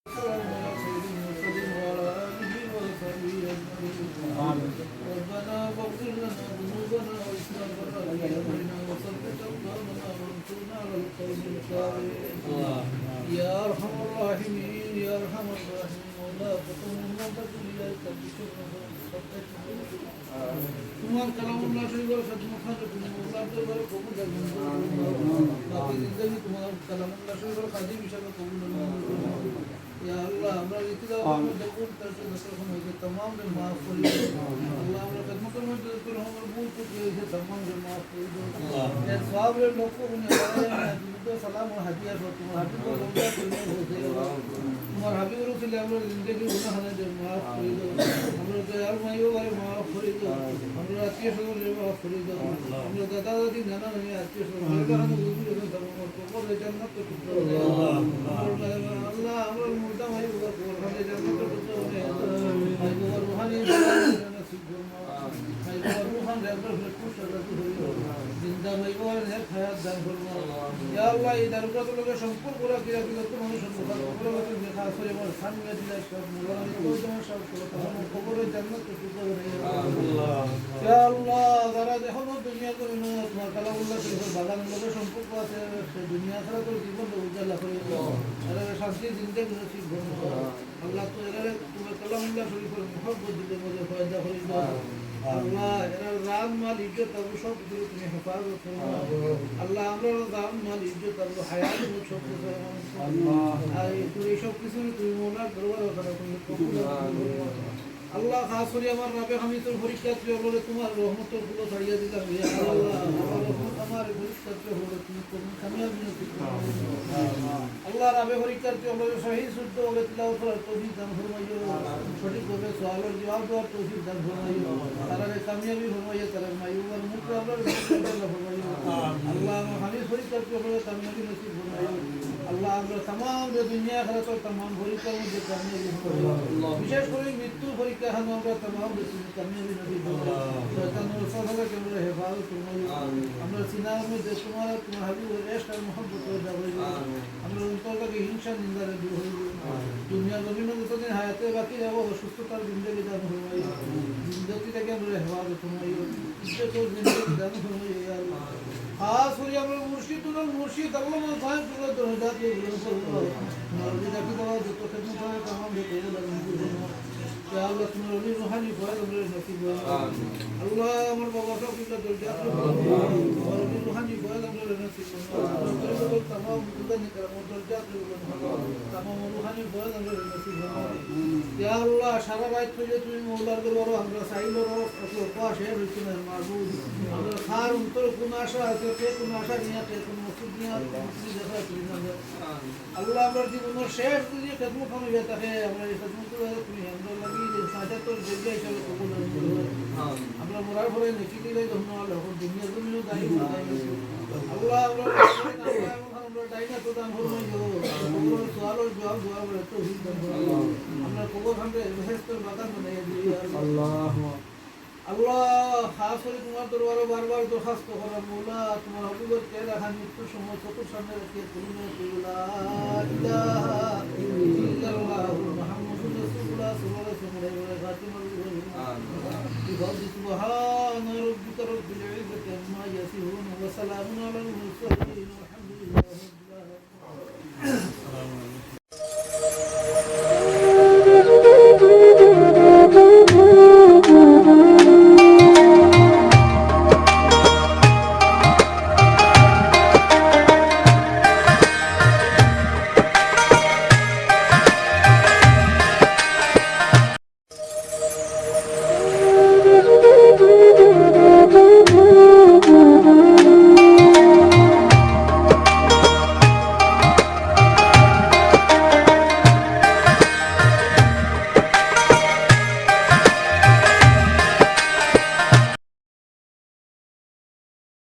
ربنا واغفر لنا ذنوبنا وإسرافنا في أمرنا وثبت أقدامنا وانصرنا على القوم الكافرين يا أرحم الراحمين يا أرحم الراحمين ولا تقم إليك بشر তোমার কালামুল্লাহ শরীফের খেদমত করে তুমি আল্লাহ দরবারে কবুল করুন বাকি জিন্দেগি তোমার কালামুল্লাহ শরীফের খাদিম হিসেবে কবুল করুন ইয়া আল্লাহ আমরা ইতিদাও আমরা দেখুন তার জন্য যখন হয়েছে तमाम রে maaf করে আল্লাহ আমরা খেদমতের মধ্যে যত রকমের ভুল ত্রুটি হয়েছে तमाम রে maaf করে দাও এর সওয়াবের লক্ষ্য গুণে আল্লাহ দুটো সালাম ও হাদিয়া দাও তোমার হাবিবুর রওজা করে হয়েছে তোমার হাবিবুর রসুল আমরা জিন্দেগি গুনাহ হানাতে maaf করে দাও আমরা দয়াল মাইও করে maaf করে দাও আমরা আত্মীয় স্বজনের maaf করে দাও আমরা দাদা দাদি নানা নানি আত্মীয় স্বজনের কারণে বুঝি যখন তোমার কবরে জান্নাত তো আল্লাহ আমরা মুর্দা ভাই ওর কবরে জান্নাত তো ভাই ওর রুহানি নসিব ফরমাও ভাই ওর রুহান রাখবে খুশ রাখবে জিন্দা ভাই ওর নেক হায়াত দান ফরমাও ইয়া আল্লাহ এই দরগা তো লোকে সম্পর্ক রাখি রাখি তো মানুষ সম্পর্ক করে রাখি খাস করে আমার সামনে দিলে সব মুরানি তো তোমার সব তোমার কবরে জান্নাত তো করে আল্লাহ ইয়া আল্লাহ যারা দেখো দুনিয়া করে না তোমার কালামুল্লাহ শরীফের বাগান লোকে সম্পর্ক আছে সেই দুনিয়া ছাড়া তো জীবন উজালা করে আরে শান্তি জিন্দেগি নসিব ফরমাও আল্লাহ তো এরা তোমার কালামুল্লাহ শরীফের মুহাব্বত দিলে মধ্যে ফায়দা করে দাও আল্লাহ এরা রাম মাল ইজ্জত আবু সব দিলে তুমি হেফাজত ফরমাও আল্লাহ আমরা রাম মাল ইজ্জত আবু হায়াত ও সব কিছু আল্লাহ আর এই সব কিছু তুমি মোলার দরবারে ওখানে তুমি কবুল করো আল্লাহ খাস করে আমার রাবে আমি তোর পরীক্ষার্থী হলে তোমার রহমতের গুলো ছাড়িয়ে দিলাম ইয়া আল্লাহ আমার রহমত আমার পরীক্ষার্থী হলে তুমি তুমি কামিয়াবি নসিব করো আল্লাহ রাবে পরীক্ষার্থী হলে সহি শুদ্ধ হলে তিলাওয়াত করার তৌফিক দান ফরমাইও সঠিকভাবে সওয়ালের জবাব দেওয়ার তৌফিক দান ফরমাইও তারারে কামিয়াবি ফরমাইও তারা মাইয়ুবার মুখ আল্লাহর আল্লাহ ফরমাইও আল্লাহ আমার হানিফ পরীক্ষার্থী হলে কামিয়াবি নসিব ফরমাইও আল্লাহ আমরা तमाम দুনিয়া আখিরাত तमाम পরীক্ষার মধ্যে কামিয়াবি ফরমাইও বিশেষ করে মৃত্যু পরীক্ষা আমরা तमाम কামিয়াবি নসিব ফরমাইও শয়তানের সহজে কেমনে হেফাজত ফরমাইও আমরা সিনার মধ্যে তোমার হাবিবের ইশক আর মুহাব্বত পয়দা করিও আমরা অন্তর থেকে হিংসা নিন্দারে দূর হইব দুনিয়া জমিনে যতদিন হায়াতে বাকি যাব সুস্থতার জিন্দেগি দান ফরমাইও জিন্দেগি থেকে আমরা হেফাজত ফরমাইও ইজ্জতের জিন্দেগি দান ফরমাইও ইয়া আল্লাহ খাস করে আমরা মুর্শিদ আল্লাহ সাহেব তুলে দরজা দিয়ে বলবো মারবি দেখি দাও যত খেদমত হয় तमाम রে করে দাও ইয়া আল্লাহ তোমার ওলি রুহানি ফয়দ আমরা নসিব আল্লাহ আমার বাবা সব তুলে দরজা দিয়ে বলবো ওলি রুহানি ফয়দ আমরা নসিব तमाम দুদানি করম দরজা দিয়ে বলবো तमाम রুহানি ফয়দ আমরা নসিব ইয়া আল্লাহ সারা রাত তুই তুমি মওলার দরবারে আমরা চাইলো পাশে রইছি না মাবুদ আমরা খার অন্তর কোন আশা আছে কোন আশা নিয়ে কোন মসজিদ নিয়ে মসজিদ দেখা তুই না আল্লাহ আমরা জীবনের শেষ দিনে খেদমত হবে তাকে আমরা এই খেদমত করে তুমি আমরা লাগি যে সাজা তোর জেগে হিসাবে কবুল করো আমরা মরার পরে নেকি দিলে ধন্যবাদ এখন দুনিয়া জমিনও দায়ী আল্লাহ আমরা ডাইনা তো দান ফরমাইও কবর সওয়ালের জবাব দোয়া করে তৌফিক দান করো আমরা কবর হামরে বেহেশতের বাগান বানাইয়া দিই আল্লাহ আল্লাহ খাস করে তোমার দরবারে বারবার দরখাস্ত করা মওলা তোমার হাবিবের কে রাখা মৃত্যুর সময় চতুর সামনে রেখে তুমি লা ইলাহা